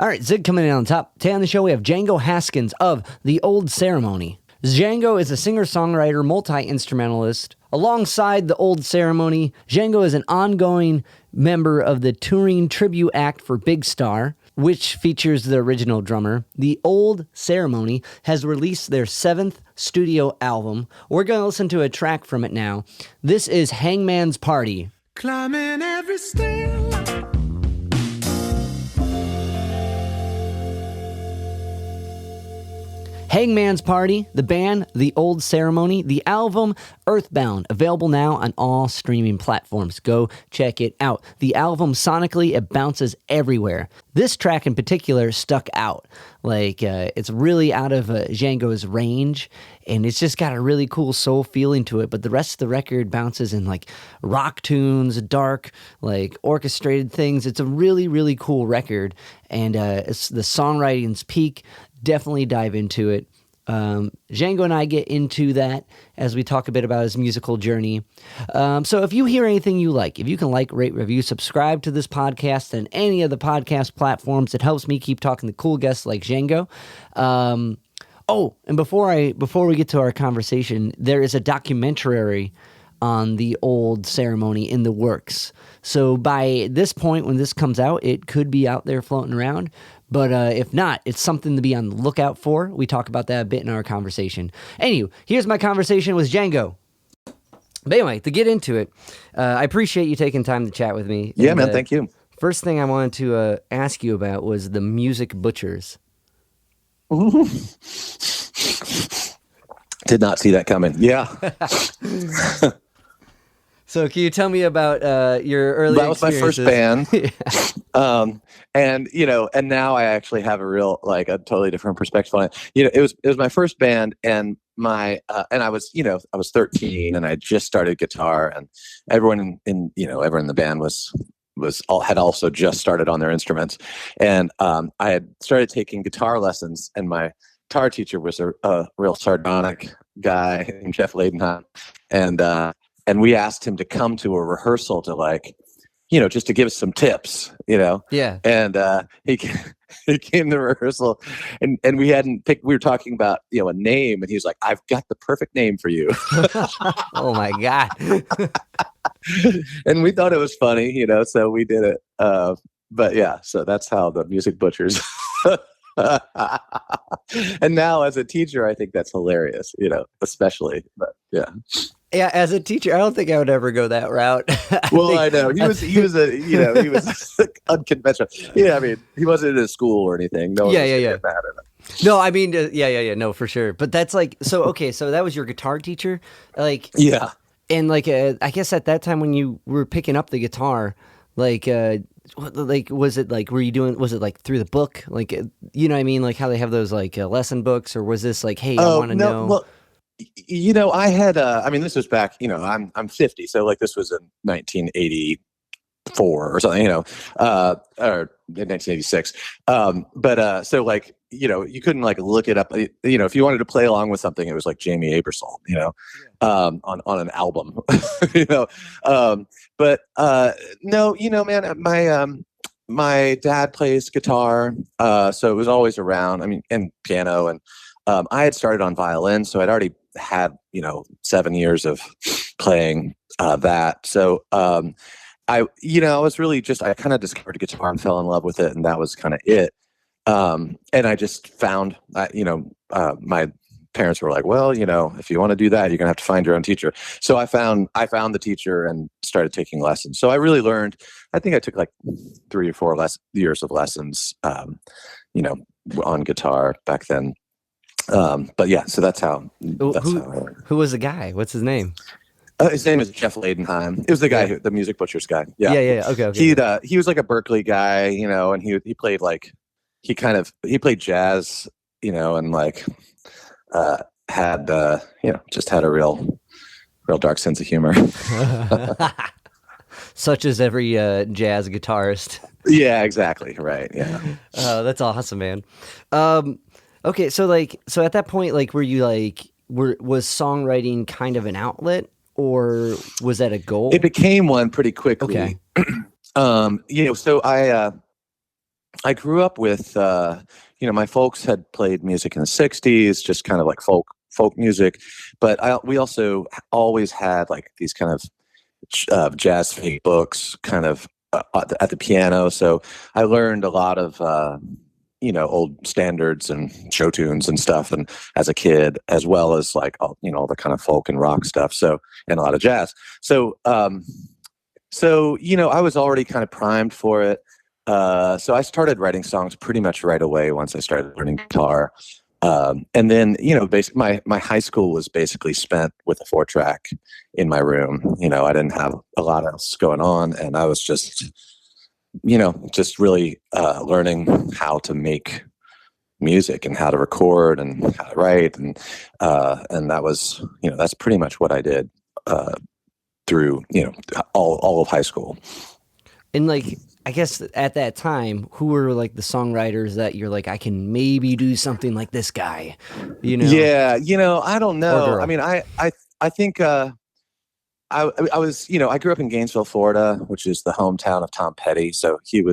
All right, Zig coming in on top. Today on the show, we have Django Haskins of The Old Ceremony. Django is a singer-songwriter, multi-instrumentalist. Alongside The Old Ceremony, Django is an ongoing member of the touring tribute act for Big Star, which features the original drummer. The Old Ceremony has released their 7th studio album. We're going to listen to a track from it now. This is Hangman's Party. Climbing every stair. Hangman's Party, the band, The Old Ceremony, the album, Earthbound, available now on all streaming platforms. Go check it out. The album, sonically, it bounces everywhere. This track in particular stuck out. It's really out of Django's range, and it's just got a really cool soul feeling to it, but the rest of the record bounces in, rock tunes, dark, orchestrated things. It's a really, really cool record, and it's the songwriting's peak. Definitely dive into it. Django and I get into that as we talk a bit about his musical journey. So if you hear anything you like, if you can rate, review, subscribe to this podcast and any of the podcast platforms, it helps me keep talking to cool guests like Django. And before we get to our conversation, there is a documentary on The Old Ceremony in the works. So by this point, when this comes out, it could be out there floating around. But if not, it's something to be on the lookout for. We talk about that a bit in our conversation. Anyway, here's my conversation with Django. But anyway, to get into it, I appreciate you taking time to chat with me. Yeah, man, thank you. First thing I wanted to ask you about was the Music Butchers. Did not see that coming. Yeah. So can you tell me about your early That was my first band. And now I actually have a totally different perspective on it. It was my first band, and I was 13 and I just started guitar, and everyone in the band had also just started on their instruments. And I had started taking guitar lessons, and my guitar teacher was a real sardonic guy named Jeff Ladenheim. And we asked him to come to a rehearsal to just to give us some tips, Yeah. And he came to rehearsal, and we were talking about, a name, and he was like, "I've got the perfect name for you." Oh my God. And we thought it was funny, so we did it. But yeah, so that's how the Music Butchers. And now as a teacher, I think that's hilarious, especially, but yeah. Yeah, as a teacher, I don't think I would ever go that route. I know he was unconventional. Yeah, I mean, he wasn't in a school or anything. No, yeah. Mad at him. No, I mean, no, for sure. But that's so that was your guitar teacher, yeah. And I guess at that time when you were picking up the guitar, was it were you doing? Was it through the book, you know what I mean, how they have those lesson books, or was this hey, I want to know? Well, I had, this was back, I'm 50. So this was in 1984 or something, or 1986. You couldn't look it up, if you wanted to play along with something, it was Jamie Aebersold, on an album, no, man, my dad plays guitar. So it was always around, and piano, and I had started on violin, so I'd already had 7 years of playing that. So I was really I kind of discovered guitar and fell in love with it, and that was kind of it. And I just found my parents were like, well, if you want to do that, you're gonna have to find your own teacher. So I found the teacher and started taking lessons. So I really learned. I think I took 3 or 4 years of lessons on guitar back then. But yeah, so that's how. Who was the guy? What's his name? His name is Jeff Ladenheim. It was the guy the Music Butchers guy. Yeah. Okay. He was a Berkeley guy, and he played he played jazz, and had just had a real dark sense of humor. Such as every jazz guitarist. Yeah, exactly. Right. Yeah. Oh, that's awesome, man. Okay, so at that point, were you was songwriting kind of an outlet, or was that a goal? It became one pretty quickly. Okay. So I grew up with, my folks had played music in the '60s, just kind of like folk music, but we also always had like these kind of jazz fake books, kind of at the piano. So I learned a lot of old standards and show tunes and stuff, and as a kid, as well as like all the kind of folk and rock stuff. So and a lot of jazz. So I was already kind of primed for it. So I started writing songs pretty much right away once I started learning guitar. And then, basically my high school was basically spent with a 4-track in my room. I didn't have a lot else going on, and I was just really learning how to make music and how to record and how to write. And that was, that's pretty much what I did through, all of high school. And like, I guess at that time, who were like the songwriters that you're like, I can maybe do something like this guy, Yeah, I don't know. I mean, I think I was, I grew up in Gainesville, Florida, which is the hometown of Tom Petty. So he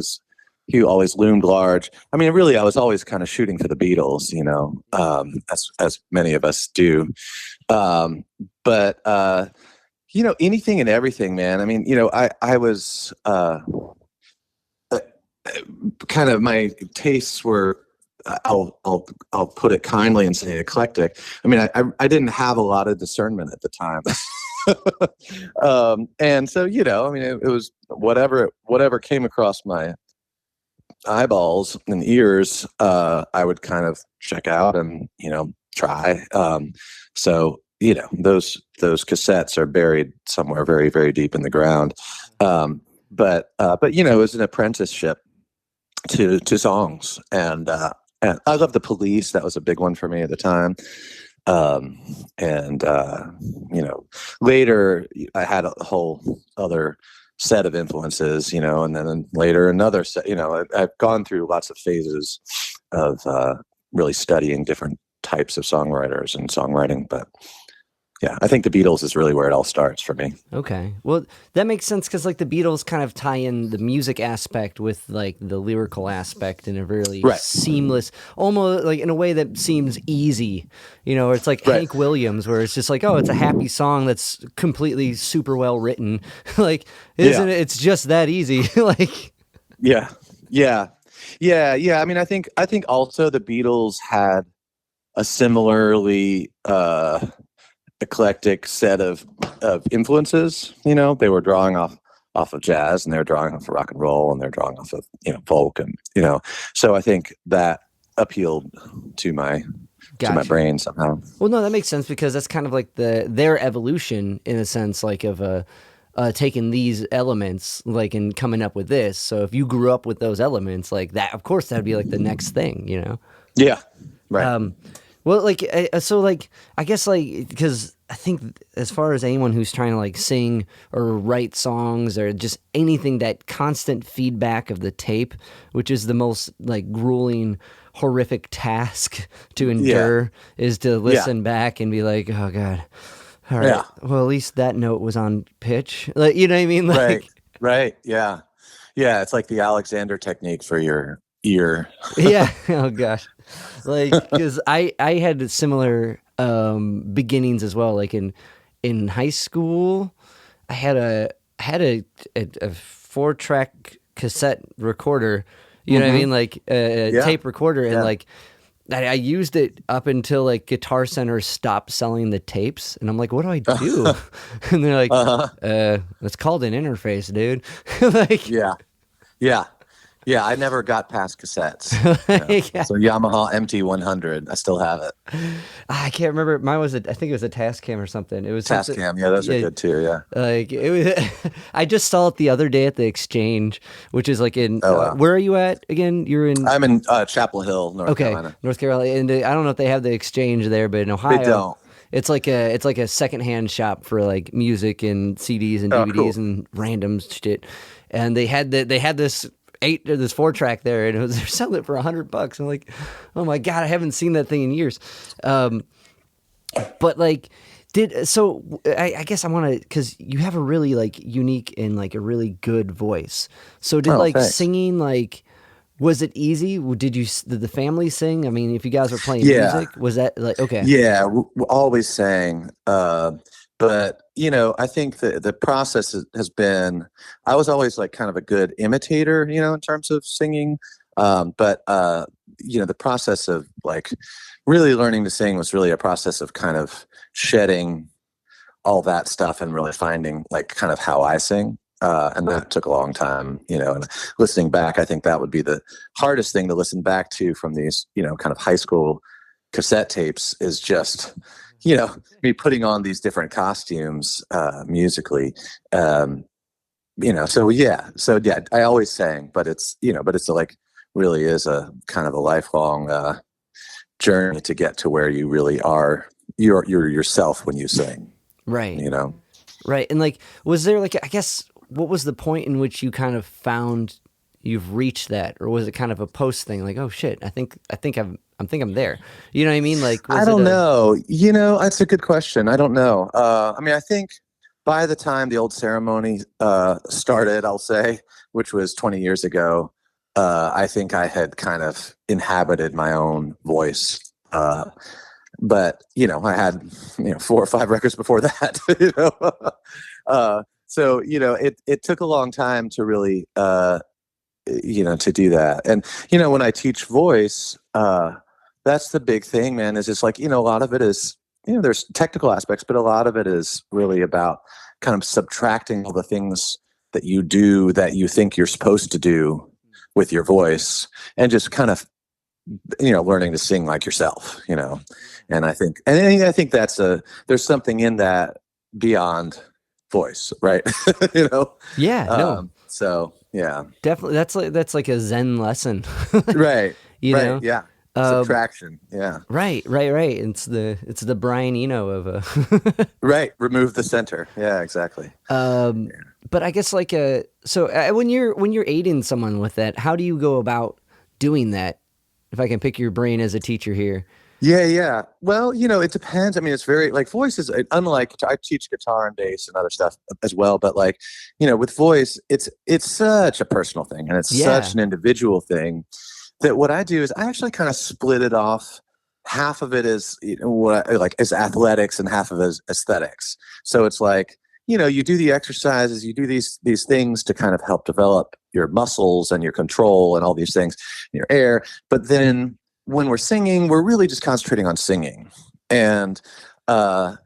always loomed large. I mean, really, I was always kind of shooting for the Beatles, as many of us do. But anything and everything, man. I mean, I was kind of, my tastes were, I'll put it kindly and say eclectic. I mean, I didn't have a lot of discernment at the time. And so, I mean, it was whatever came across my eyeballs and ears, I would kind of check out and, try. So, those cassettes are buried somewhere very, very deep in the ground. But it was an apprenticeship to songs, and I love the Police. That was a big one for me at the time. Later I had a whole other set of influences, and then later another set. I've gone through lots of phases of really studying different types of songwriters and songwriting, but yeah, I think the Beatles is really where it all starts for me. Okay. Well, that makes sense because like the Beatles kind of tie in the music aspect with like the lyrical aspect in a really seamless, almost like in a way that seems easy. It's like Hank Williams, where it's just like, oh, it's a happy song that's completely super well written. Like, isn't it? It's just that easy. Like, yeah. I mean, I think also the Beatles had a similarly eclectic set of influences. They were drawing off of jazz, and they're drawing off of rock and roll, and they're drawing off of folk, and so I think that appealed to my brain somehow. Well, no, that makes sense because that's kind of like their evolution in a sense, like of taking these elements like and coming up with this. So if you grew up with those elements like that, of course that'd be like the next thing, Yeah, right. Well, like, so, like, I guess, like, because I think as far as anyone who's trying to, like, sing or write songs or just anything, that constant feedback of the tape, which is the most, like, grueling, horrific task to endure, is to listen back and be like, oh, God, all right, well, at least that note was on pitch. Like, you know what I mean? Like, right, yeah. Yeah, it's like the Alexander technique for your ear. Yeah, oh, gosh. Like, because I had similar beginnings as well. Like in high school, I had a 4-track cassette recorder. You know what I mean? Like a tape recorder, and like I used it up until like Guitar Center stopped selling the tapes, and I'm like, what do I do? And they're like, it's called an interface, dude. Like, Yeah, I never got past cassettes. So Yamaha MT100, I still have it. I can't remember. Mine was I think it was a Tascam or something. It was Tascam, yeah, those are good too. Yeah, like it was. I just saw it the other day at the Exchange, which is like in. Where are you at again? You're in. I'm in Chapel Hill, North Carolina. North Carolina, and I don't know if they have the Exchange there, but in Ohio, they don't. It's like a secondhand shop for like music and CDs and DVDs and random shit, and they had this 4-track there, and they're selling it for $100. I'm like, oh my God, I haven't seen that thing in years. But like, I guess I want to, because you have a really like unique and like a really good voice. So did thanks. Singing like Was it easy? Did the family sing? I mean, if you guys were playing Yeah. music, was that like, okay. Yeah, we always sang. But I think the process has been. I was always like kind of a good imitator, in terms of singing. But the process of like really learning to sing was really a process of kind of shedding all that stuff and really finding like kind of how I sing. And that took a long time, and listening back, I think that would be the hardest thing to listen back to from these, kind of high school cassette tapes is just, me putting on these different costumes, musically. So yeah, I always sang, but it's like really is a kind of a lifelong, journey to get to where you really are, you're yourself when you sing. Right. Right. And like, was there like, I guess, what was the point in which you kind of found you've reached that, or was it kind of a post thing? Like, oh shit, I think I'm there. You know what I mean? Like, I don't know. That's a good question. I don't know. I think by the time the old ceremony started, I'll say, which was 20 years ago, I think I had kind of inhabited my own voice. But I had 4 or 5 records before that. So it took a long time to really to do that. And when I teach voice, that's the big thing, man. Is it's like a lot of it is there's technical aspects, but a lot of it is really about kind of subtracting all the things that you do that you think you're supposed to do with your voice, and just kind of learning to sing like yourself. And I think that's there's something in that beyond voice, right? Yeah, no. So yeah, definitely that's like a Zen lesson. Right. Know? Yeah. Subtraction. Yeah. Right. It's the Brian Eno of a right. Remove the center. Yeah, exactly. But I guess like when you're aiding someone with that, how do you go about doing that? If I can pick your brain as a teacher here. Yeah. Well, it depends. I mean, it's very like voice is unlike I teach guitar and bass and other stuff as well, but like, with voice, it's such a personal thing, and it's such an individual thing that what I do is I actually kind of split it off. Half of it is what I like is athletics, and half of it is aesthetics. So it's like, you do the exercises, you do these things to kind of help develop your muscles and your control and all these things in your air. But then when we're singing, we're really just concentrating on singing. And I'll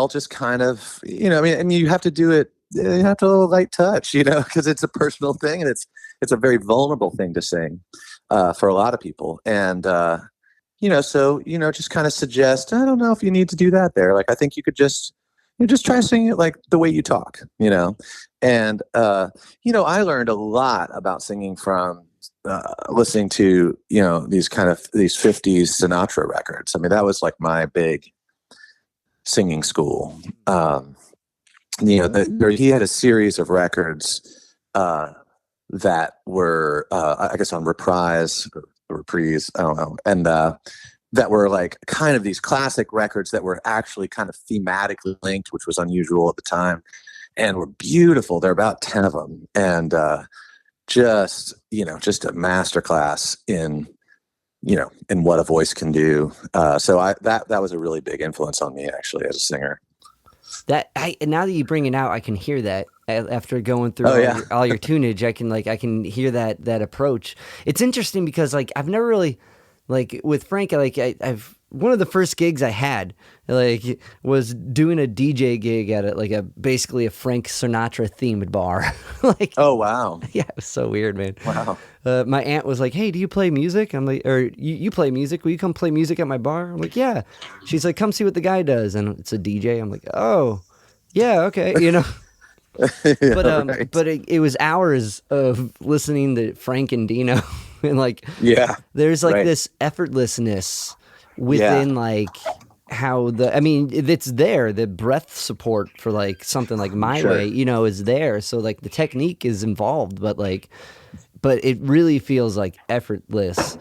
just kind of, and you have to do it, you have to a little light touch, because it's a personal thing, and it's a very vulnerable thing to sing for a lot of people. And, just kind of suggest, I don't know if you need to do that there. Like, I think you could just try singing it like the way you talk, and, I learned a lot about singing from listening to, these 50s Sinatra records. I mean, that was like my big singing school. He had a series of records that were, I guess, on reprise, I don't know, and that were like kind of these classic records that were actually kind of thematically linked, which was unusual at the time, and were beautiful. There are about 10 of them, and just a masterclass in what a voice can do. So that was a really big influence on me, actually, as a singer. Now that you bring it out, I can hear that after going through all your tunage. I can hear that approach. It's interesting because like I've never really like with Frank. I've one of the first gigs I had was doing a DJ gig at basically a Frank Sinatra themed bar. Oh wow, yeah, it was so weird, man. Wow. My aunt was like, "Hey, do you play music?" I'm like, "Or you play music? Will you come play music at my bar?" I'm like, "Yeah." She's like, "Come see what the guy does," and it's a DJ. I'm like, "Oh, yeah, okay," Yeah, but it was hours of listening to Frank and Dino, and there's this effortlessness within how it's there, the breath support for something like My Way, is there. So the technique is involved, but it really feels effortless.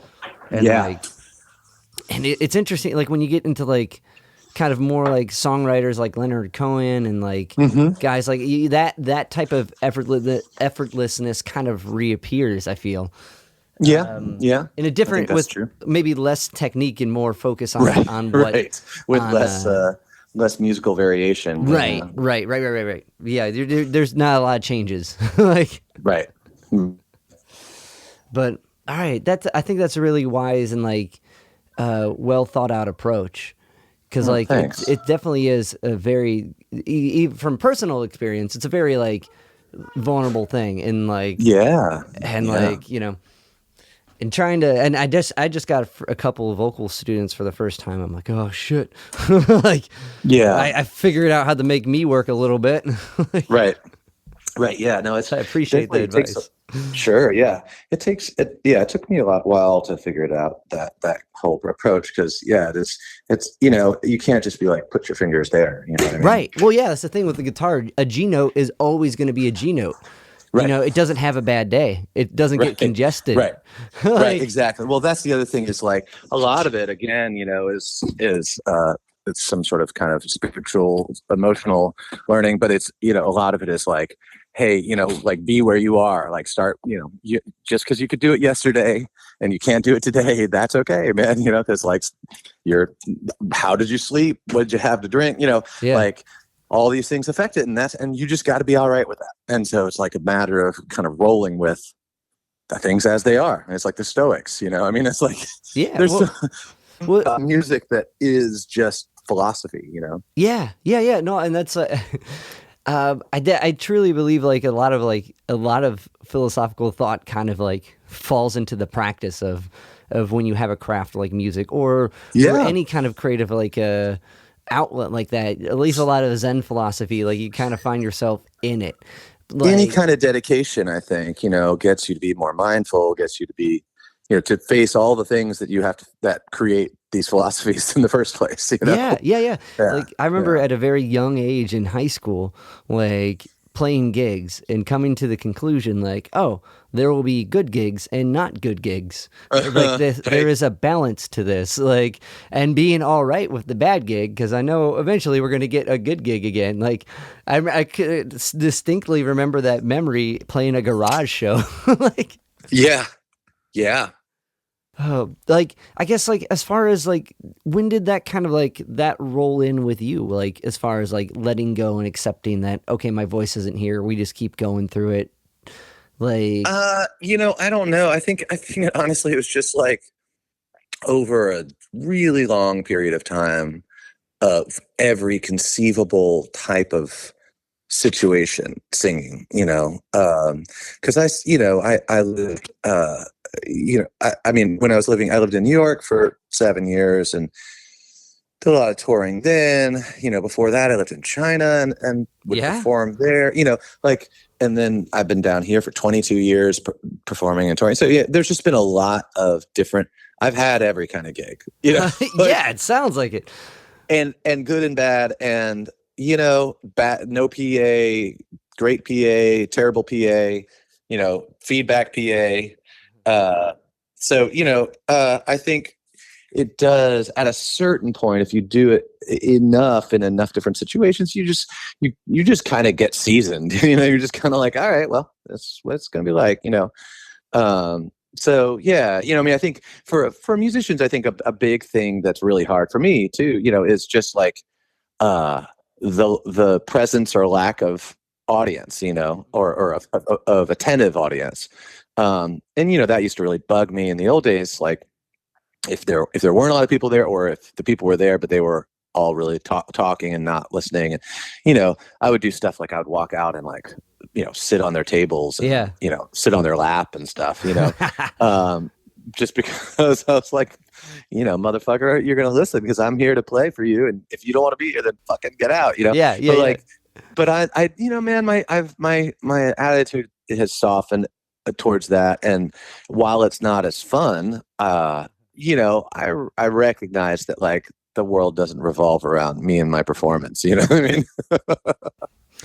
And and it's interesting, when you get into kind of more like songwriters like Leonard Cohen and like guys like that type of effortlessness kind of reappears, I feel. Yeah, In a different, with true. maybe less technique and more focus on what, with less musical variation. Right. Yeah, there's not a lot of changes. Like, right. But all right, I think that's a really wise and like well thought out approach, because like it definitely is a very from personal experience, it's a very like vulnerable thing, and like like, you know, and trying to, and I just got a couple of vocal students for the first time. I'm like, oh shit, like I figured out how to make me work a little bit. Like, right. Yeah, no, I appreciate the advice. Sure, yeah. It took me a while to figure it out, that whole approach, because it's you know, you can't just be like, put your fingers there, you know what I mean? Right. Well, yeah, that's the thing with the guitar. A G note is always going to be a G note. Right. You know, it doesn't have a bad day. It doesn't get congested. Right. Like, right, exactly. Well, that's the other thing, is like a lot of it, again, you know, is it's some sort of kind of spiritual, emotional learning, but it's, you know, a lot of it is like, hey, you know, like, be where you are, like, start, you know, just because you could do it yesterday and you can't do it today, that's okay, man, you know, because like how did you sleep? What did you have to drink? You know, like all these things affect it, and you just got to be all right with that. And so it's like a matter of kind of rolling with the things as they are. And it's like the Stoics, you know, I mean, it's like, there's music that is just philosophy, you know? Yeah. No, and that's I truly believe like a lot of philosophical thought kind of like falls into the practice of when you have a craft like music or any kind of creative like outlet like that. At least a lot of Zen philosophy, like you kind of find yourself in it. Like, any kind of dedication, I think, you know, gets you to be more mindful, gets you to be, you know, to face all the things that you have to, that create these philosophies in the first place. You know? Yeah. Like I remember at a very young age in high school, like playing gigs and coming to the conclusion like, oh, there will be good gigs and not good gigs. Like there is a balance to this, like, and being all right with the bad gig, because I know eventually we're going to get a good gig again. Like I could distinctly remember that memory playing a garage show. Like, yeah. Oh, like, I guess, like, as far as, like, when did that kind of, like, that roll in with you? Like, as far as, like, letting go and accepting that, okay, my voice isn't here. We just keep going through it. Like, you know, I don't know. I think honestly, it was just, like, over a really long period of time of every conceivable type of situation singing, you know, because I lived, you know, I mean, when I lived in New York for 7 years and did a lot of touring then. You know, before that, I lived in China and would perform there, you know, like, and then I've been down here for 22 years performing and touring. So, yeah, there's just been a lot of different, I've had every kind of gig, you know. Like, yeah, it sounds like it. And good and bad, and, you know, no PA, great PA, terrible PA, you know, feedback PA. So, you know, I think it does at a certain point, if you do it enough in enough different situations, you just kind of get seasoned, you know, you're just kind of like, all right, well, that's what it's going to be like, you know? So yeah, you know, I mean, I think for musicians, I think a big thing that's really hard for me too, you know, is just like, the presence or lack of audience, you know, or of attentive audience. And, you know, that used to really bug me in the old days. Like if there weren't a lot of people there, or if the people were there, but they were all really talking and not listening. And, you know, I would do stuff like I would walk out and like, you know, sit on their tables and, you know, sit on their lap and stuff, you know, just because I was like, you know, motherfucker, you're going to listen because I'm here to play for you. And if you don't want to be here, then fucking get out, you know? But I, you know, man, my attitude has softened towards that. And while it's not as fun, you know, I recognize that like the world doesn't revolve around me and my performance, you know what I mean?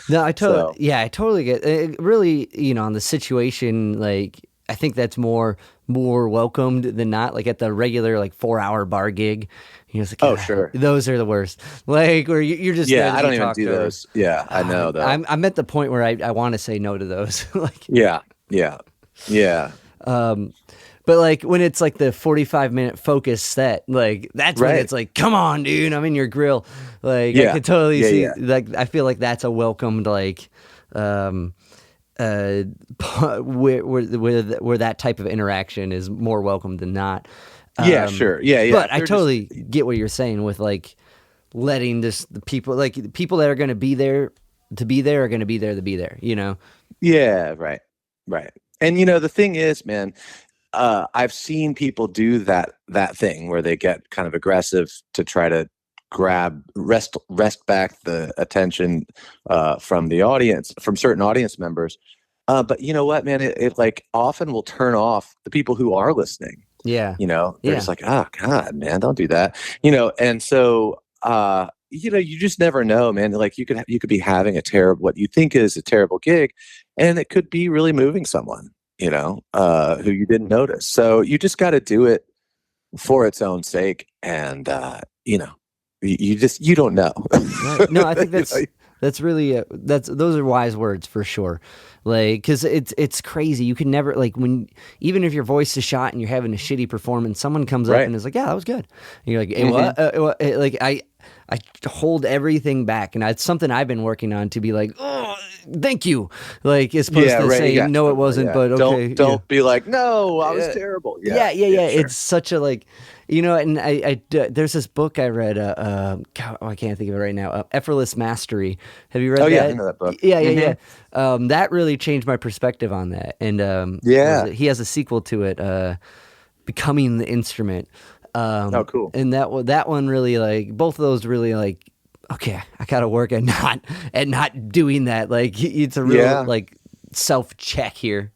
No, I totally get it. Really, you know, on the situation, like, I think that's more welcomed than not. Like at the regular like 4-hour bar gig, you're just like, Oh, sure. those are the worst. Like where you're just there to I be don't even talked do over. those. Yeah, I know though. I'm at the point where I want to say no to those. Like Yeah, yeah, yeah. But like when it's like the 45-minute focus set, like that's when Right. it's like, come on, dude, I'm in your grill. Like I Yeah. could totally Yeah, see. yeah. Like I feel like that's a welcomed like, where that type of interaction is more welcome than not. Yeah, sure. Yeah, yeah. But I They're totally just- get what you're saying with like letting the people that are going to be there to be there are going to be there to be there. You know. Yeah, right, right. And the thing is, man, I've seen people do that thing where they get kind of aggressive to try to wrest back the attention from the audience, from certain audience members. But you know what, man, it like often will turn off the people who are listening. Yeah. They're just like, oh God, man, don't do that. And so you just never know, man. Like you could be having what you think is a terrible gig, and it could be really moving someone, who you didn't notice. So you just got to do it for its own sake. And, you don't know. Right. No, I think that's really those are wise words for sure. Like, cause it's crazy. You can never even if your voice is shot and you're having a shitty performance, someone comes up Right. and is like, yeah, that was good. And you're like, hey, what? Like I hold everything back, and it's something I've been working on to be like, oh, thank you. Like, as opposed to right. saying, no, it wasn't, but okay. Don't be like, no, I was terrible. Yeah. Sure. It's such a and I there's this book I read, God, I can't think of it right now. Effortless Mastery. Have you read that? Oh, yeah, I know that book. Yeah. That really changed my perspective on that. And he has a sequel to it, Becoming the Instrument. Oh, cool. And that one really, like, both of those really, like, okay, I gotta work at not doing that. Like, it's a real like self check here.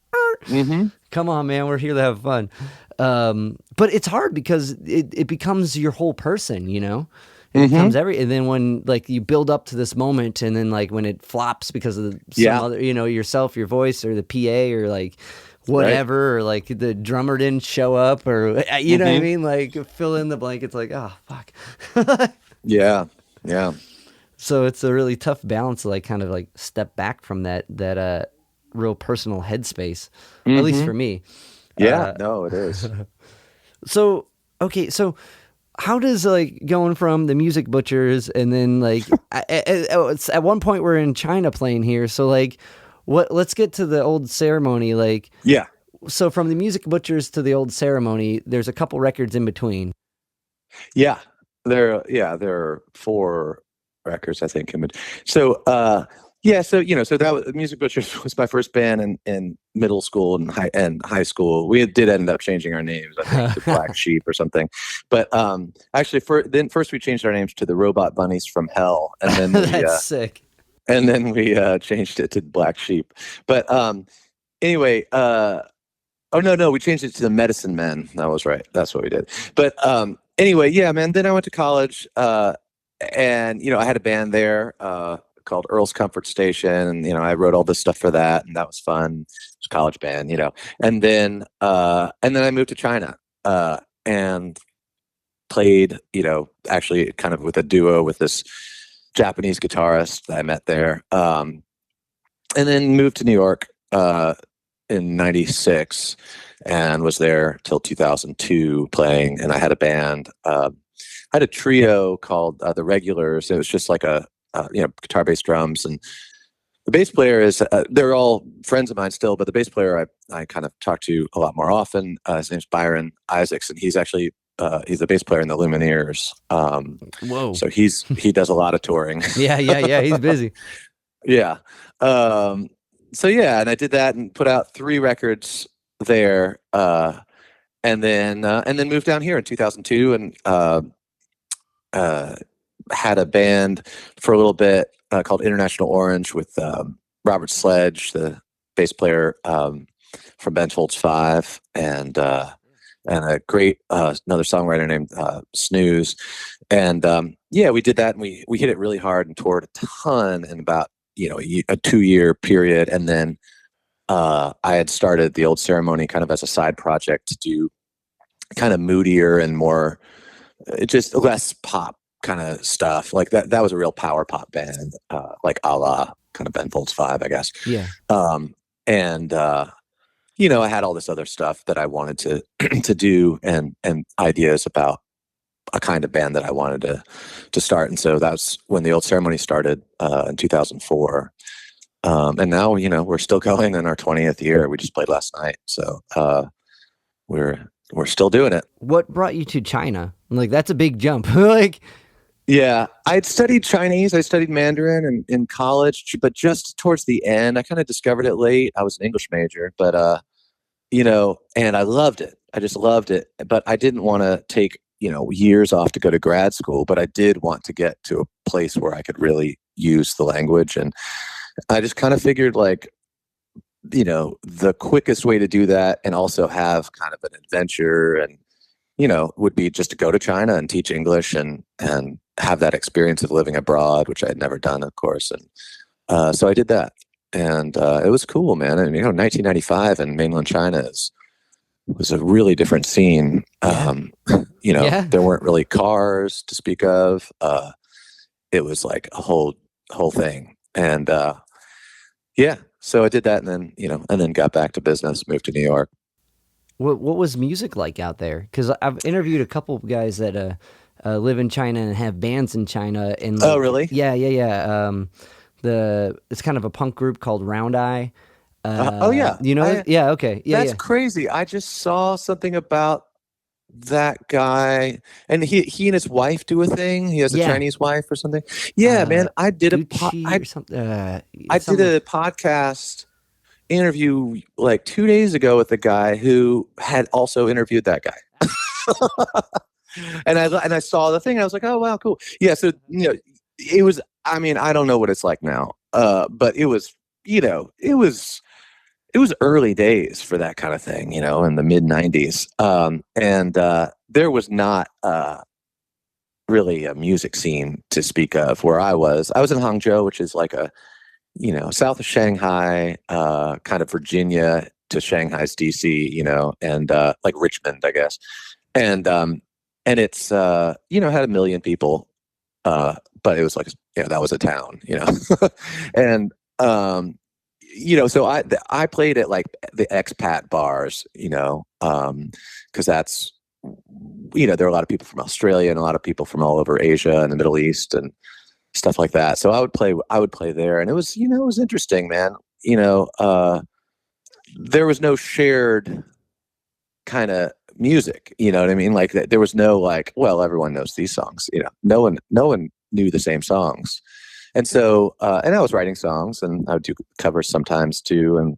Mm-hmm. Come on, man, we're here to have fun. But it's hard because it becomes your whole person, It becomes and then when like you build up to this moment, and then like when it flops because of some other, yourself, your voice, or the PA, or like whatever, or like the drummer didn't show up, or know what I mean? Like fill in the blank. It's like, oh fuck. Yeah. So it's a really tough balance to like kind of like step back from that real personal headspace, at least for me. Yeah, no, it is. So, okay, so how does like going from the Music Butchers, and then like at one point we're in China playing here. So like, let's get to the Old Ceremony. Like, Yeah. So from the Music Butchers to the Old Ceremony, there's a couple records in between. Yeah. There are 4 records, I think. So, so that was Music Butchers was my first band in middle school and high school. We did end up changing our names, I think, to Black Sheep or something. But actually, first we changed our names to the Robot Bunnies from Hell, and then That's sick. And then we changed it to Black Sheep. But anyway, we changed it to the Medicine Men. That was right. That's what we did. But anyway, yeah, man. Then I went to college, and I had a band there called Earl's Comfort Station, and I wrote all this stuff for that, and that was fun. It was a college band, and then I moved to China and played, actually kind of with a duo with this Japanese guitarist that I met there, and then moved to New York in '96 and was there till 2002 playing. And I had a band. I had a trio called the Regulars. It was just like a guitar, bass, drums, and the bass player is they're all friends of mine still, but the bass player I kind of talk to a lot more often. His name's Byron Isaacs, and he's actually he's the bass player in the Lumineers. Whoa! So he does a lot of touring. Yeah. He's busy. Yeah. So yeah, and I did that and put out 3 records there, and then moved down here in 2002 and had a band for a little bit called International Orange with Robert Sledge, the bass player from Ben Folds 5, and a great another songwriter named Snooze. And we did that, and we hit it really hard and toured a ton in about a 2-year period. And then I had started the Old Ceremony kind of as a side project to do kind of moodier and more, just less pop kind of stuff. Like that was a real power pop band, like a la kind of Ben Folds 5, I guess. Yeah. And I had all this other stuff that I wanted to to do, and ideas about a kind of band that I wanted to start. And so that's when the Old Ceremony started in 2004. And now, we're still going in our 20th year. We just played last night. So we're still doing it. What brought you to China? Like, that's a big jump. Yeah, I'd studied Chinese. I studied Mandarin in college, but just towards the end, I kind of discovered it late. I was an English major, but, and I loved it. I just loved it. But I didn't want to take, years off to go to grad school, but I did want to get to a place where I could really use the language. And I just kind of figured, like, the quickest way to do that and also have kind of an adventure and, would be just to go to China and teach English and have that experience of living abroad, which I had never done, of course. And so I did that. And it was cool, man. And, 1995 in mainland China was a really different scene. There weren't really cars to speak of. It was like a whole thing. And so I did that, and then got back to business, moved to New York. What was music like out there? Because I've interviewed a couple of guys that live in China and have bands in China. And oh, really? Yeah. It's kind of a punk group called Round Eye. Yeah. Yeah. Okay. Yeah. That's crazy. I just saw something about that guy, and he and his wife do a thing. He has a Chinese wife or something. Yeah, man. I did I did a podcast interview like 2 days ago with a guy who had also interviewed that guy. and I saw the thing, and I was like, oh wow, cool. Yeah, so it was, I mean, I don't know what it's like now. But it was, it was early days for that kind of thing, in the mid 90s. And there was not really a music scene to speak of where I was. I was in Hangzhou, which is like a, south of Shanghai, kind of Virginia to Shanghai's DC, and like Richmond, I guess. And it's, had 1 million people, but it was like, that was a town, and, so I played at like the expat bars, because that's, there are a lot of people from Australia and a lot of people from all over Asia and the Middle East and stuff like that. So I would play there, and it was, it was interesting, man. There was no shared kind of music, you know what I mean? Like there was no like, well, everyone knows these songs, no one knew the same songs. And so, and I was writing songs, and I would do covers sometimes too.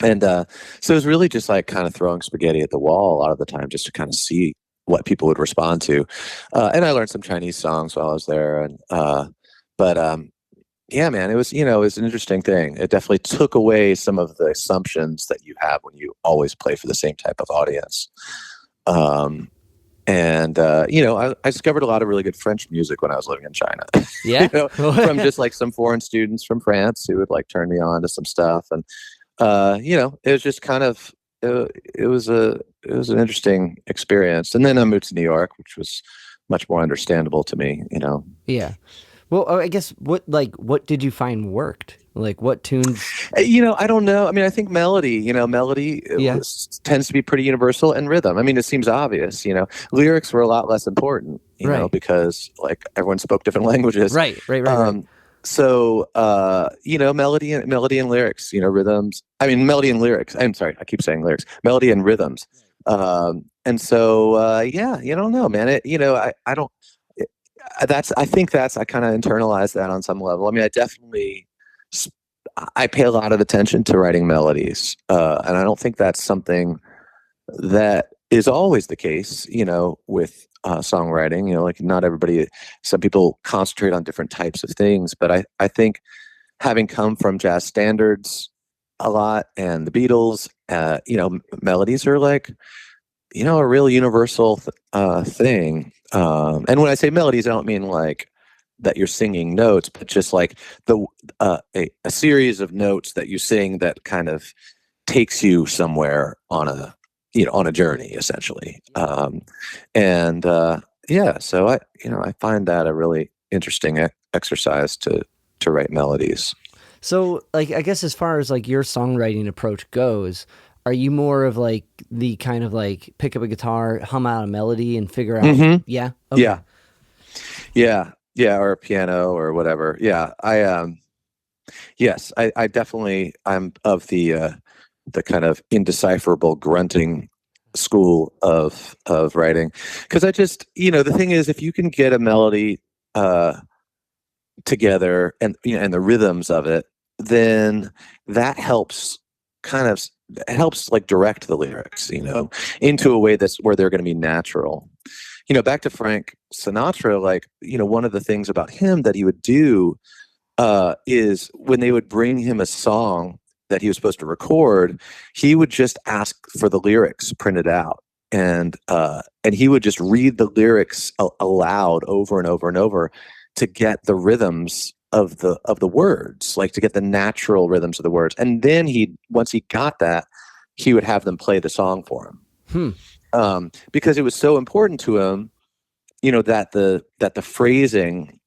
And so it was really just like kind of throwing spaghetti at the wall a lot of the time, just to kind of see what people would respond to. And I learned some Chinese songs while I was there. And, yeah, man, it was, it was an interesting thing. It definitely took away some of the assumptions that you have when you always play for the same type of audience. And I discovered a lot of really good French music when I was living in China. Yeah, from just like some foreign students from France who would like turn me on to some stuff, and it was just kind of it was an interesting experience. And then I moved to New York, which was much more understandable to me. Yeah. Well, I guess what did you find worked? Like what tunes? I don't know. I mean, I think melody, tends to be pretty universal, and rhythm. I mean, it seems obvious, lyrics were a lot less important, because like everyone spoke different languages. Right. So, melody and lyrics, rhythms. I mean, melody and lyrics. I'm sorry, I keep saying lyrics. Melody and rhythms. And so, I don't know, man. I kind of internalized that on some level. I mean, I pay a lot of attention to writing melodies, and I don't think that's something that is always the case, with songwriting. Like not everybody, some people concentrate on different types of things, but I think having come from jazz standards a lot and the Beatles, melodies are like, a real universal thing. And when I say melodies, I don't mean like that you're singing notes, but just like a series of notes that you sing that kind of takes you somewhere on a journey, essentially. And yeah, so I find that a really interesting exercise to write melodies. So, like, I guess as far as like your songwriting approach goes, are you more of like the kind of like pick up a guitar, hum out a melody, and figure out? Mm-hmm. Yeah. Okay. Yeah, or a piano or whatever. Yeah, yes, I definitely, I'm of the kind of indecipherable grunting school of writing, because I just, the thing is, if you can get a melody together, and and the rhythms of it, then that helps kind of it helps like direct the lyrics, into a way that's where they're going to be natural. Back to Frank Sinatra, like, one of the things about him that he would do is when they would bring him a song that he was supposed to record, he would just ask for the lyrics printed out, and he would just read the lyrics aloud over and over and over to get the rhythms of the words, like to get the natural rhythms of the words. And then once he got that, he would have them play the song for him. Because it was so important to him, that the phrasing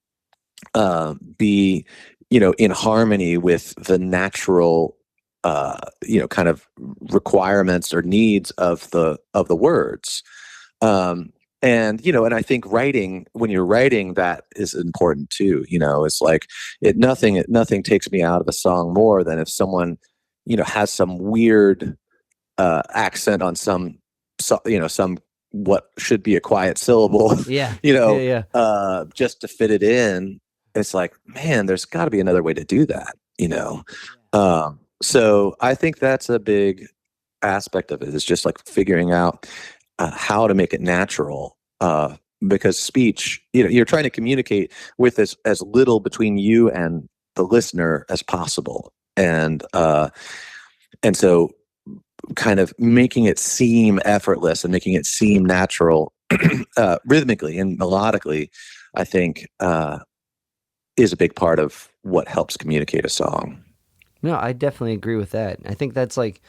be, in harmony with the natural, kind of requirements or needs of the words. And I think when you're writing, that is important too. It's like nothing takes me out of a song more than if someone, has some weird accent on some what should be a quiet syllable. Yeah. Just to fit it in. It's like, man, there's got to be another way to do that. So I think that's a big aspect of it, is just like figuring out how to make it natural, because speech, you're trying to communicate with as little between you and the listener as possible, and so kind of making it seem effortless and making it seem natural, rhythmically and melodically, I think is a big part of what helps communicate a song. No, I definitely agree with that. I think that's like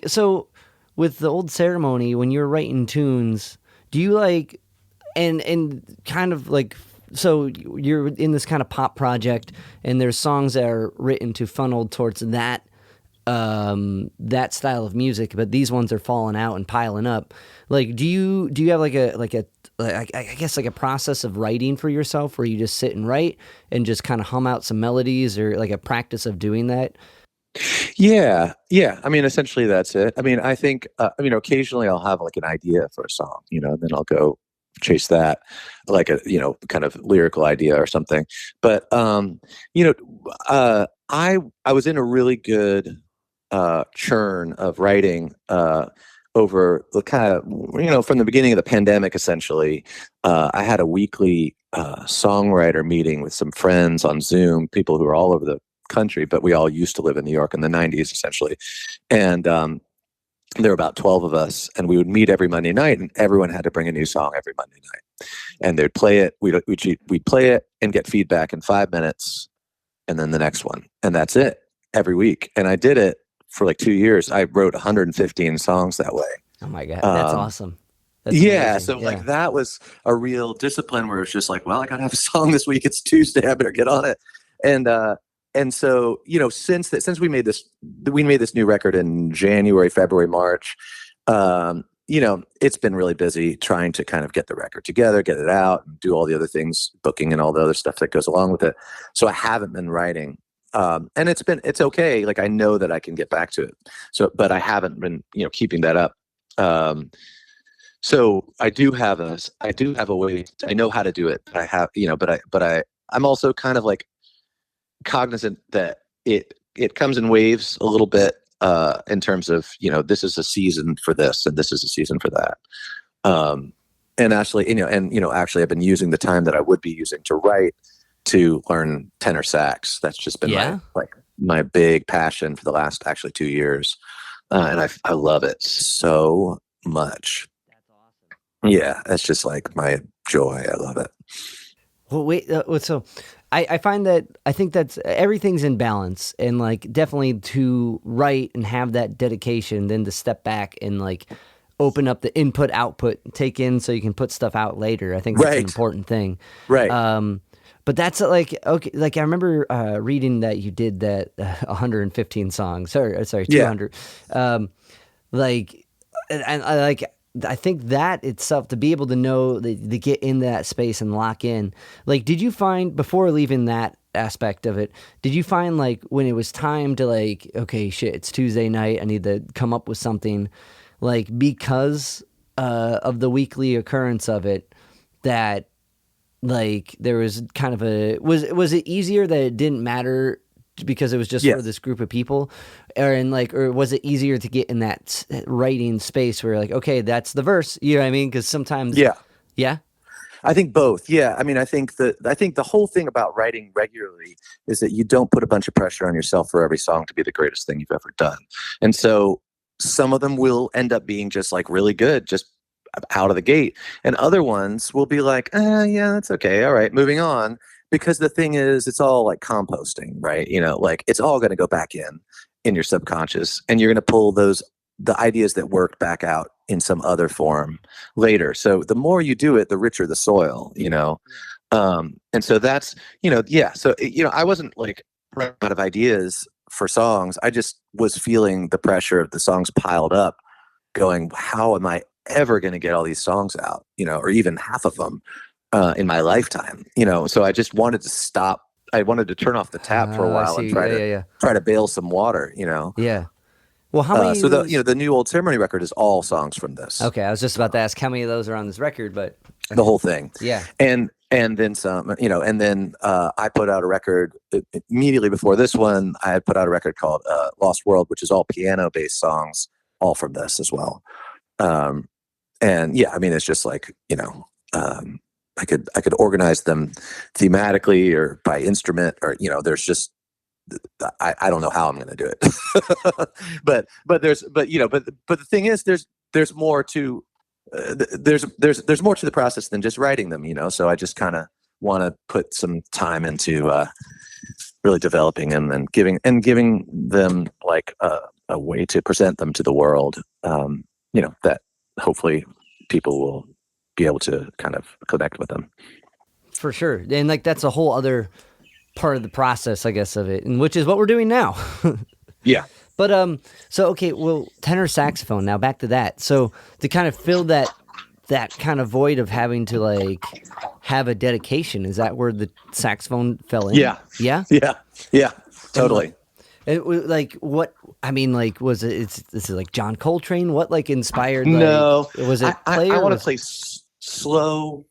so. With the Old Ceremony, when you're writing tunes, do you like, and kind of like, so you're in this kind of pop project, and there's songs that are written to funnel towards that style of music, but these ones are falling out and piling up. Like, do you have I guess like a process of writing for yourself where you just sit and write and just kind of hum out some melodies, or like a practice of doing that? Yeah. I mean, essentially that's it. I mean, I think, occasionally I'll have like an idea for a song, and then I'll go chase that, like a, kind of lyrical idea or something. But, I was in a really good churn of writing over the kind of, from the beginning of the pandemic, essentially. I had a weekly songwriter meeting with some friends on Zoom, people who are all over the country, but we all used to live in New York in the 90s, essentially. And there were about 12 of us, and we would meet every Monday night, and everyone had to bring a new song every Monday night. And they'd play it, we'd play it and get feedback in 5 minutes, and then the next one. And that's it, every week. And I did it for like 2 years. I wrote 115 songs that way. Oh my God, that's awesome. That's yeah. amazing. So like that was a real discipline where it's just like, well, I gotta have a song this week. It's Tuesday. I better get on it. And so, since we made this new record in January, February, March, it's been really busy trying to kind of get the record together, get it out, and do all the other things, booking and all the other stuff that goes along with it. So I haven't been writing. And it's okay. Like, I know that I can get back to it. So, but I haven't been, keeping that up. So I do have a way. I know how to do it. I have, I'm also kind of like cognizant that it comes in waves a little bit, in terms of, this is a season for this and this is a season for that. And actually, actually I've been using the time that I would be using to write to learn tenor sax. That's just been my big passion for the last actually 2 years. And I love it so much. That's awesome. Yeah. That's just like my joy. I love it. Well, wait. So, I find that I think that's everything's in balance, and like definitely to write and have that dedication, then to step back and like open up the input output, take in so you can put stuff out later. I think that's an Right. important thing. Right. But that's like okay. Like I remember reading that you did that 115 songs. Sorry, Yeah. 200. Like, and I like. I think that itself to be able to know to get in that space and lock in. Like, did you find before leaving that aspect of it? Did you find like when it was time to like, okay, shit, it's Tuesday night. I need to come up with something. Like because of the weekly occurrence of it, that like there was kind of a was it easier that it didn't matter because it was just for Yes. this group of people, or was it easier to get in that writing space where like, okay, that's the verse, you know what I mean? Because sometimes, Yeah. yeah, I think both. Yeah. I mean, I think the whole thing about writing regularly is that you don't put a bunch of pressure on yourself for every song to be the greatest thing you've ever done. And so some of them will end up being just like really good, just out of the gate. And other ones will be like, yeah, that's okay. All right, moving on. Because the thing is, it's all like composting, right? You know, like it's all going to go back in your subconscious, and you're going to pull the ideas that worked back out in some other form later. So the more you do it, the richer the soil, you know? And so that's, yeah. So, I wasn't like running out of ideas for songs. I just was feeling the pressure of the songs piled up going, how am I ever going to get all these songs out, or even half of them in my lifetime, so I just wanted to stop. I wanted to turn off the tap for a while and try to bail some water, yeah. Well, how many? So of those... the new Old Ceremony record is all songs from this. Okay, I was just about to ask how many of those are on this record, but the whole thing. Yeah. And then some, and then I put out a record immediately before this one. I had put out a record called Lost World, which is all piano based songs, all from this as well. And yeah, I mean, it's just like, I could organize them thematically or by instrument, or there's just I don't know how I'm going to do it, but the thing is there's more to there's more to the process than just writing them, so I just kind of want to put some time into really developing them and giving them like a way to present them to the world, that hopefully people will be able to kind of connect with them. For sure. And like that's a whole other part of the process, I guess, of it, and which is what we're doing now. Yeah. But so okay, well, tenor saxophone, now back to that. So to kind of fill that kind of void of having to like have a dedication, is that where the saxophone fell in? Yeah. Yeah? Yeah, totally. It was like what I mean, like was it? Is it like John Coltrane? What like inspired? Like, no, was it? I want to play slow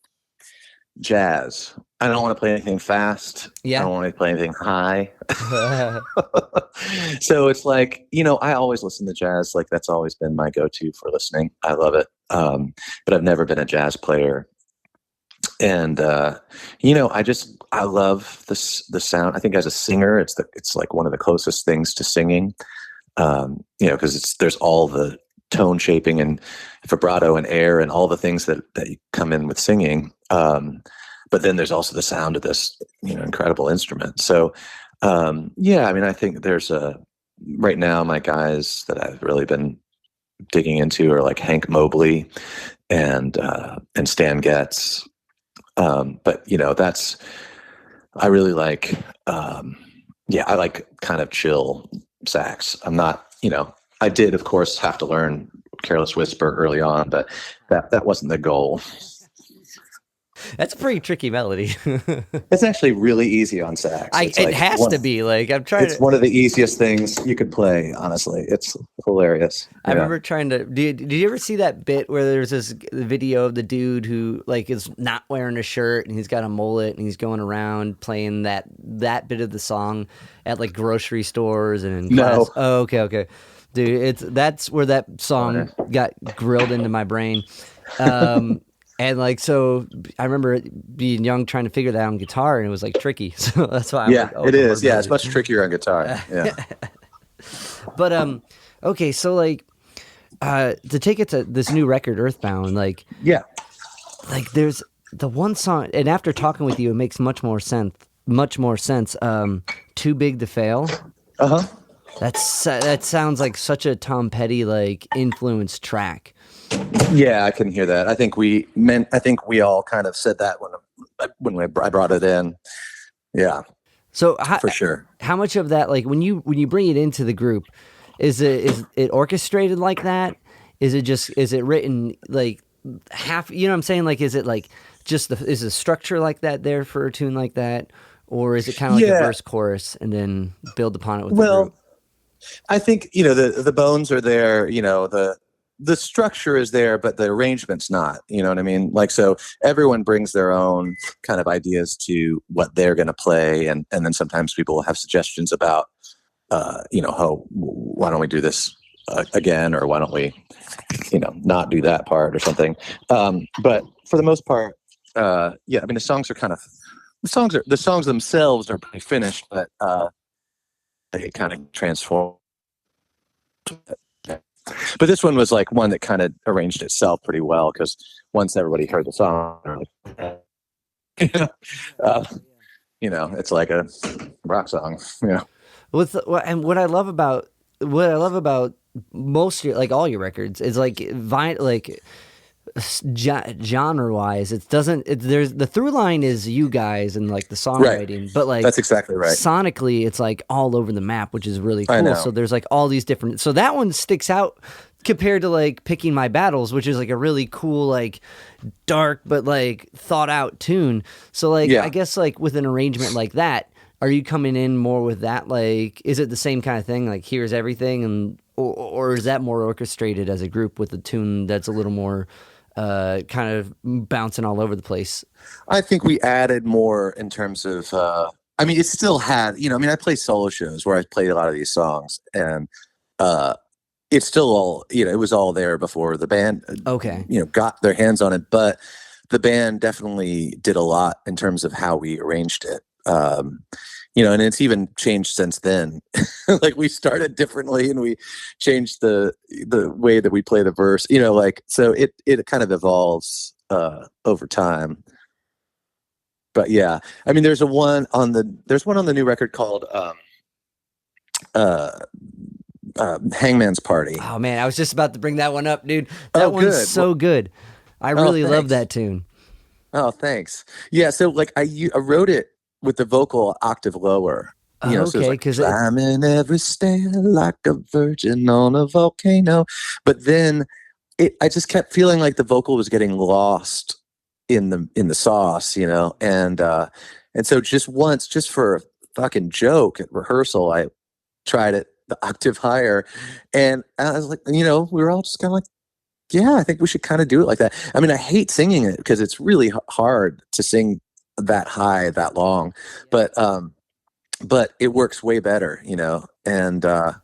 jazz. I don't want to play anything fast. Yeah. I don't want to play anything high. So it's like, I always listen to jazz. Like that's always been my go-to for listening. I love it. But I've never been a jazz player. And I love the sound. I think as a singer, it's like one of the closest things to singing. Because there's all the tone shaping and vibrato and air and all the things that come in with singing. But then there's also the sound of this, incredible instrument. So, I mean, I think there's right now my guys that I've really been digging into are like Hank Mobley and Stan Getz. But I really like, I like kind of chill sax. I'm not, I did of course have to learn Careless Whisper early on, but that wasn't the goal. That's a pretty tricky melody. It's actually really easy on sax. It has to be. Like I'm trying. It's one of the easiest things you could play. Honestly, it's hilarious. I remember trying to. Did you ever see that bit where there's this video of the dude who like is not wearing a shirt and he's got a mullet and he's going around playing that bit of the song at like grocery stores and in class? No. Oh, okay, dude. That's where that song got grilled into my brain. And like, so I remember being young, trying to figure that out on guitar, and it was like tricky. So that's why. It is. Yeah, it's much trickier on guitar. Yeah. But okay, so like, to take it to this new record, Earthbound, like, yeah, like there's the one song, and after talking with you, it makes much more sense. Much more sense. Too Big to Fail. Uh huh. That sounds like such a Tom Petty like influenced track. Yeah, I can hear that. I think we all kind of said that when I brought it in. Yeah. So for sure. How much of that, like when you bring it into the group, is it orchestrated like that? Is it written like half? You know what I'm saying? Like, is it like is the structure like that there for a tune like that, or is it kind of like a verse chorus and then build upon it with the group? I think the bones are there. The structure is there, but the arrangement's not. You know what I mean? Like, so everyone brings their own kind of ideas to what they're going to play, and then sometimes people will have suggestions about, why don't we do this again, or why don't we, not do that part or something. But for the most part, I mean, the songs themselves are pretty finished, but they kind of transform. But this one was like one that kind of arranged itself pretty well, because once everybody heard the song, it's like a rock song. Yeah. And what I love about most like all your records is like genre wise, there's the through line is you guys and like the songwriting, right. But like that's exactly right. Sonically, it's like all over the map, which is really cool. So there's like all these different. So that one sticks out compared to like Picking My Battles, which is like a really cool, like dark but like thought out tune. So like I guess like with an arrangement like that, are you coming in more with that? Like, is it the same kind of thing? Like, here's everything, and or is that more orchestrated as a group with a tune that's a little more kind of bouncing all over the place? I think we added more in terms of, I mean, it still had, I play solo shows where I played a lot of these songs, and it's still all, it was all there before the band, got their hands on it. But the band definitely did a lot in terms of how we arranged it. And it's even changed since then. Like, we started differently and we changed the way that we play the verse, so it kind of evolves over time. But yeah, I mean, there's one on the new record called Hangman's Party. Oh man, I was just about to bring that one up, dude. That one's so good. I really love that tune. Oh, thanks. Yeah, so like I wrote it with the vocal octave lower. Okay, because I'm in every stair like a virgin on a volcano. But then I just kept feeling like the vocal was getting lost in the sauce, and so just for a fucking joke at rehearsal, I tried it the octave higher, and I was like, we were all just kind of like, yeah, I think we should kind of do it like that. I mean, I hate singing it because it's really hard to sing that high that long, but it works way better, and no,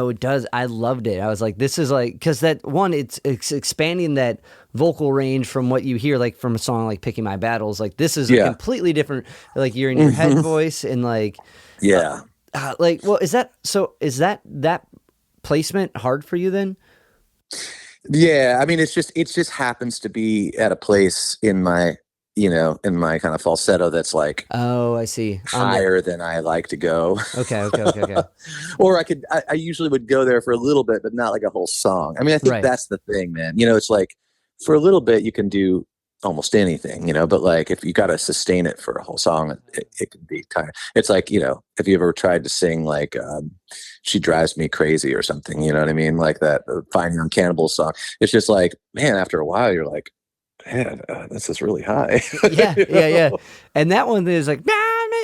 it does. I loved it. I was like, this is like, because that one, it's expanding that vocal range from what you hear like from a song like Picking My Battles. Like, this is a completely different, like, you're in your head voice, and like is that placement hard for you then? Yeah, I mean, it just happens to be at a place in my kind of falsetto that's like, oh, I see, higher than I like to go. Okay. Or I usually would go there for a little bit, but not like a whole song. I mean, I think that's the thing, man. It's like, for a little bit you can do almost anything, but like if you got to sustain it for a whole song, it can be kind of, it's like, if you ever tried to sing like She Drives Me Crazy or something, you know what I mean? Like that Fine Young Cannibals song. It's just like, man, after a while you're like, man, this is really high. yeah. And that one is like,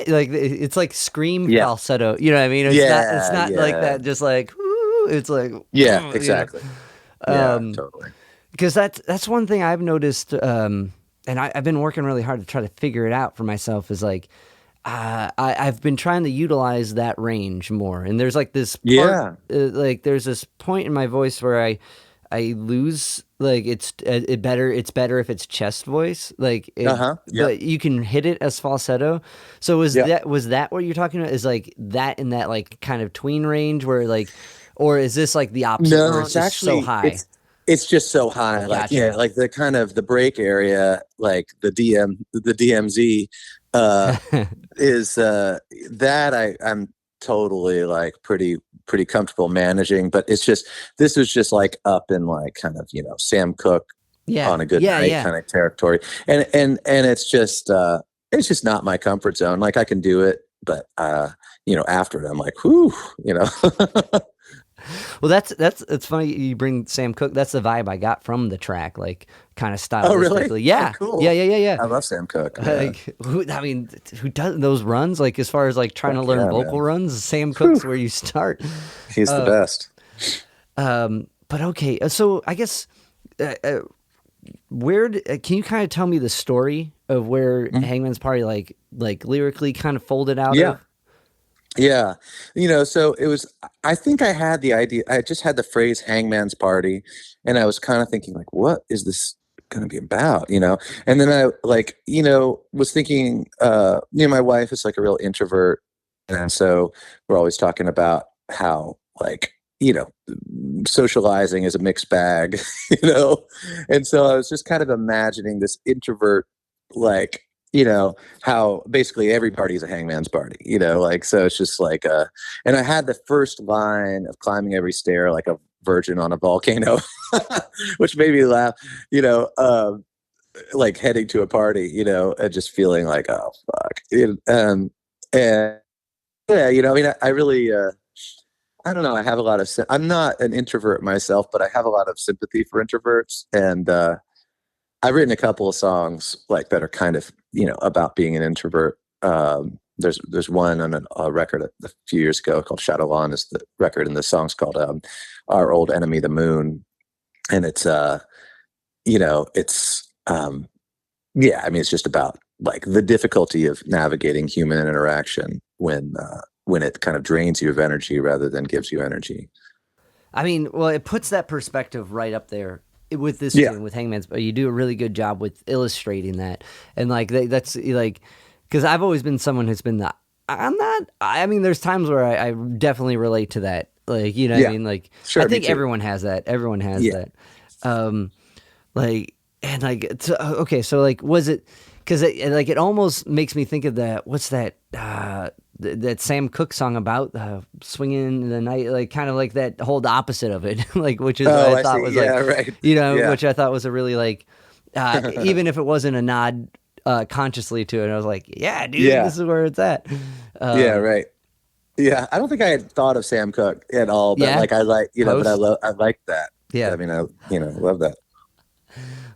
like it's like scream falsetto. You know what I mean? It's not like that. Just like, woo, it's like, exactly. Totally. Because that's one thing I've noticed, and I've been working really hard to try to figure it out for myself. Is like, I've been trying to utilize that range more. And there's like this part, like there's this point in my voice where I lose, like it's better if it's chest voice, like but you can hit it as falsetto. So was that what you're talking about? Is like that in that like kind of tween range where like, or is this like the opposite? No, where it's just actually so high. it's just so high, like Gotcha. like the kind of the break area, like the DMZ, is that I'm totally like pretty comfortable managing, but it's just this was just like up in like kind of Sam Cooke Yeah. on a good night kind of territory, and it's just not my comfort zone. Like I can do it, but after it, I'm like, whew, Well, it's funny you bring Sam Cooke. That's the vibe I got from the track, like kind of stylistically. Oh, really? Yeah, oh, cool. Yeah. I love Sam Cooke. Like, who does those runs? Like, as far as like trying to learn vocal runs, Sam Cooke's where you start. He's the best. But okay, so I guess can you kind of tell me the story of where Hangman's Party like lyrically kind of folded out of? Yeah. So it was, I think I had the idea, I just had the phrase Hangman's Party, and I was kind of thinking like, what is this going to be about? And then I was thinking, my wife is like a real introvert. And so we're always talking about how like, socializing is a mixed bag, And so I was just kind of imagining this introvert, like, how basically every party is a hangman's party, so it's just like, and I had the first line of climbing every stair like a virgin on a volcano, which made me laugh, like heading to a party, and just feeling like, oh, fuck. And yeah, I really, I don't know. I have a lot of, I'm not an introvert myself, but I have a lot of sympathy for introverts. And, I've written a couple of songs like that are kind of, about being an introvert. There's one on a record a few years ago called Shadowlawn is the record, and the song's called Our Old Enemy, the Moon. And it's, it's just about like the difficulty of navigating human interaction when it kind of drains you of energy rather than gives you energy. I mean, well, it puts that perspective right up there with this tune, with Hangman's. But you do a really good job with illustrating that, and like that's like, because I've always been someone who's been there's times where I definitely relate to that, like what I mean, like sure, I think everyone has that. Everyone has that. So like, was it? Because it almost makes me think of that. What's that? That Sam Cooke song about swinging in the night, like kind of like that whole opposite of it, like which is what I thought was which I thought was a really like, even if it wasn't a nod consciously to it, I was like, yeah, dude, this is where it's at. I don't think I had thought of Sam Cooke at all, but but I like that. Yeah, I mean, I love that.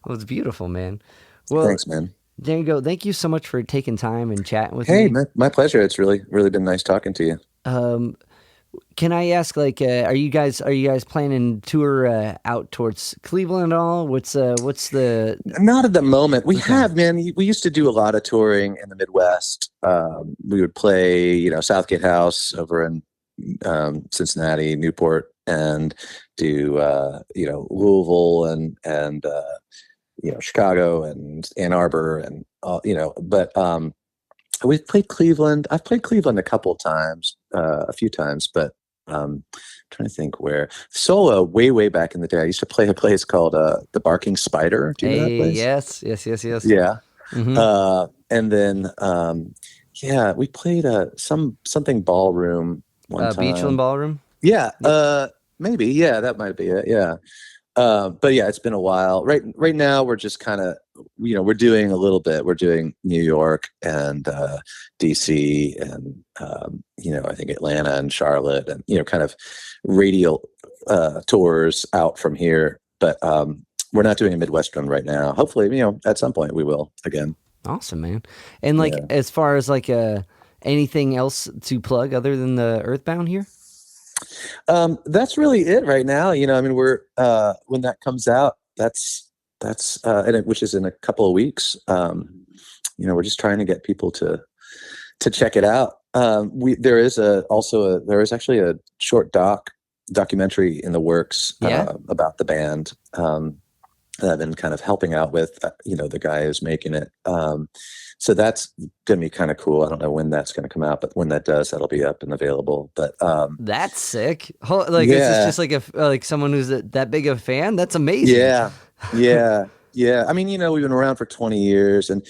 Well, it's beautiful, man. Well, thanks, man. Django, thank you so much for taking time and chatting with me. Hey, my pleasure. It's really been nice talking to you. Can I ask, like, are you guys planning tour out towards Cleveland at all? What's the? Not at the moment. We have, man. We used to do a lot of touring in the Midwest. We would play, Southgate House over in Cincinnati, Newport, and do Louisville and Chicago and Ann Arbor and but we've played Cleveland. I've played Cleveland a few times, but trying to think where solo way back in the day. I used to play a place called the Barking Spider. Do you know that place? Yes. Yeah. Mm-hmm. And then we played something ballroom one time. Beachland Ballroom. Yeah. Maybe. Yeah, that might be it. Yeah. But yeah, it's been a while. Right now, we're just kind of, we're doing a little bit. We're doing New York and DC and I think Atlanta and Charlotte and kind of radial tours out from here. But we're not doing a Midwest run right now. Hopefully, at some point we will again. Awesome, man. And as far as like anything else to plug other than the Earthbound here? That's really it right now. We're when that comes out, that's which is in a couple of weeks. We're just trying to get people to check it out. There is actually a short documentary in the works about the band. that I've been kind of helping out with, the guy who's making it. So that's going to be kind of cool. I don't know when that's going to come out, but when that does, that'll be up and available. But that's sick. Like, this is just like someone who's that big of a fan. That's amazing. Yeah. I mean, we've been around for 20 years, and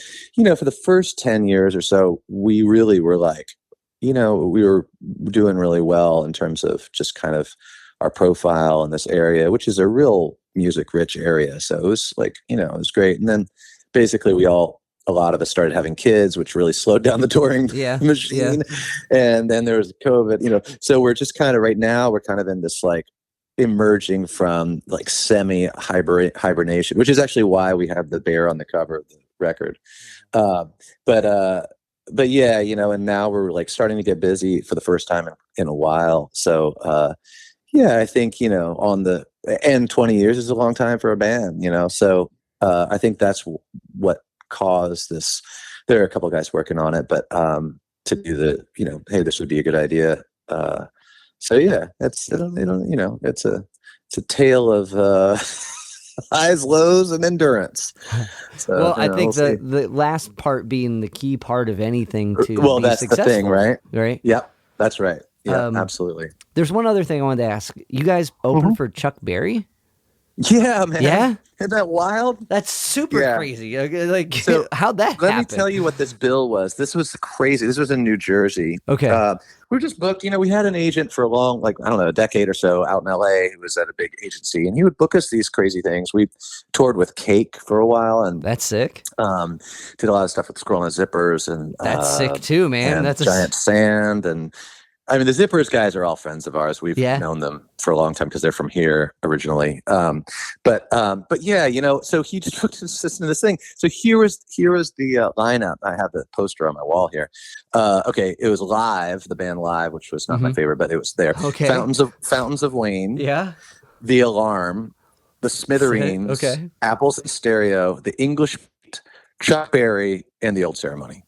for the first 10 years or so, we really were like, we were doing really well in terms of just kind of our profile in this area, which is a real music rich area. So it was like, it was great. And then basically a lot of us started having kids, which really slowed down the touring machine. And then there was COVID, so we're just kind of right now, we're kind of in this like emerging from like semi hibernation, which is actually why we have the bear on the cover of the record. But yeah, and now we're like starting to get busy for the first time in a while. So, yeah, I think, and 20 years is a long time for a band, so I think that's what caused this. There are a couple of guys working on it, but to do the, hey, this would be a good idea. So yeah, it's a tale of highs, lows, and endurance. So, well, I think the last part being the key part of anything to well, be that's successful, the thing, right? Right? Yep, that's right. Yeah, absolutely. There's one other thing I wanted to ask. You guys open for Chuck Berry? Yeah, man. Yeah? Isn't that wild? That's super crazy. Like, so how'd that let happen? me tell you what this bill was. This was crazy. This was in New Jersey. Okay. We were just booked. We had an agent for a decade or so out in LA who was at a big agency, and he would book us these crazy things. We toured with Cake for a while, and that's sick. Did a lot of stuff with Scroll and Zippers, and that's sick too, man. And that's Giant Sand, and I mean, the Zippers guys are all friends of ours. We've known them for a long time because they're from here originally. But yeah, so he just took us into this thing. So here was the lineup. I have the poster on my wall here. Okay, it was Live, the band Live, which was not my favorite, but it was there. Okay. Fountains of Wayne. Yeah. The Alarm, the Smithereens. Okay. Apples in Stereo, the English, Chuck Berry, and the Old Ceremony.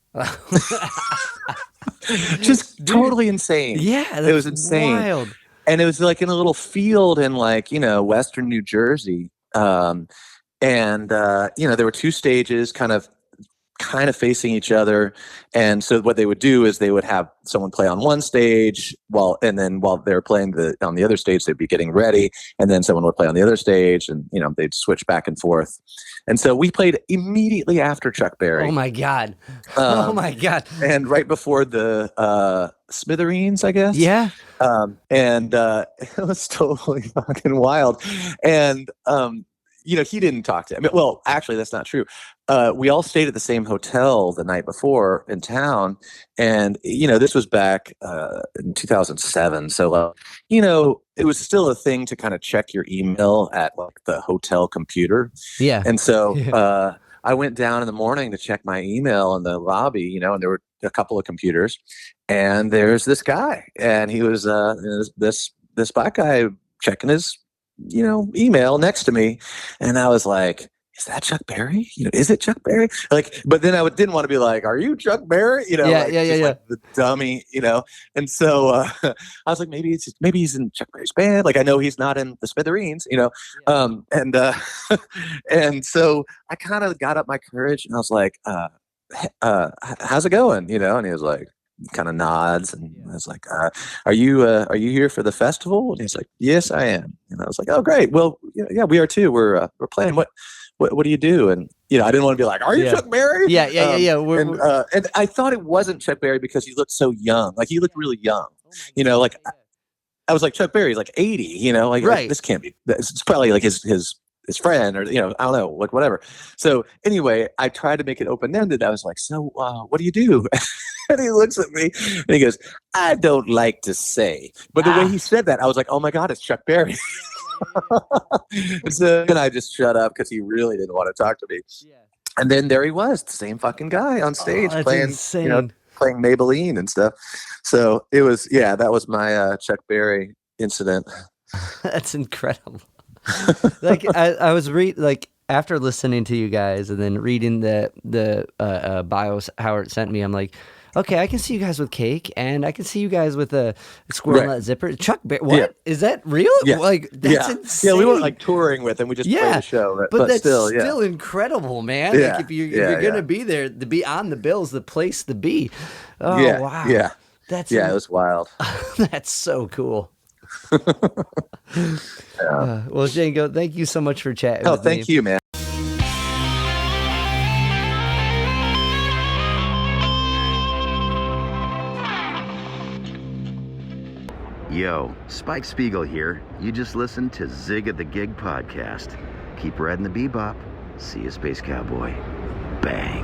Just totally insane. Yeah, it was insane. Wild. And it was like in a little field in western New Jersey. And there were two stages kind of facing each other. And so what they would do is they would have someone play on one stage while they were playing on the other stage, they'd be getting ready. And then someone would play on the other stage, and, they'd switch back and forth. And so we played immediately after Chuck Berry. Oh my God. Oh my God. And right before the Smithereens, I guess. Yeah. And it was totally fucking wild. And, he didn't talk to him. Well, actually, that's not true. We all stayed at the same hotel the night before in town. And, this was back in 2007. So, it was still a thing to kind of check your email at the hotel computer. Yeah. And so I went down in the morning to check my email in the lobby, and there were a couple of computers. And there's this guy. And he was this black guy checking his email next to me, and I was like, is that Chuck Berry? Is it Chuck Berry? But then I didn't want to be like, are you Chuck Berry? Like the dummy, And so I was like, maybe he's in Chuck Berry's band. Like, I know he's not in the Smithereens, and so I kind of got up my courage, and I was like, how's it going? And he was like, kind of nods, and I was like, are you here for the festival? And he's like, yes, I am. And I was like, oh, great. Well, yeah, we are too. We're playing. What do you do? And I didn't want to be like, are you Chuck Berry? Yeah. And I thought it wasn't Chuck Berry because he looked so young. Like, he looked really young. I was like, Chuck Berry's like 80. Right. This can't be. It's probably like his friend, or I don't know, like whatever. So anyway, I tried to make it open-ended. I was like, so what do you do? And he looks at me and he goes, I don't like to say. But the way he said that, I was like, oh my God, it's Chuck Berry. So then I just shut up because he really didn't want to talk to me. And then there he was, the same fucking guy on stage playing, insane. Playing Maybelline and stuff. So it was, that was my Chuck Berry incident. That's incredible. Like, I was after listening to you guys and then reading the bios Howard sent me, I'm like, Okay, I can see you guys with Cake, and I can see you guys with a Squirrel Right. Nut Zipper. Chuck Berry, what? Is that real? Yeah. Like, that's Yeah. insane. Yeah, we weren't like touring with him. We just played the show. but that's still, incredible, man. Yeah. Like, if you're going to be there, to be on the bills, the place to be. Oh, yeah. wow. Yeah. That's it was wild. That's so cool. Well, Django, thank you so much for chatting with me. Thank you, man. Yo, Spike Spiegel here. You just listened to Zig of the Gig podcast. Keep riding the bebop. See you, Space Cowboy. Bang.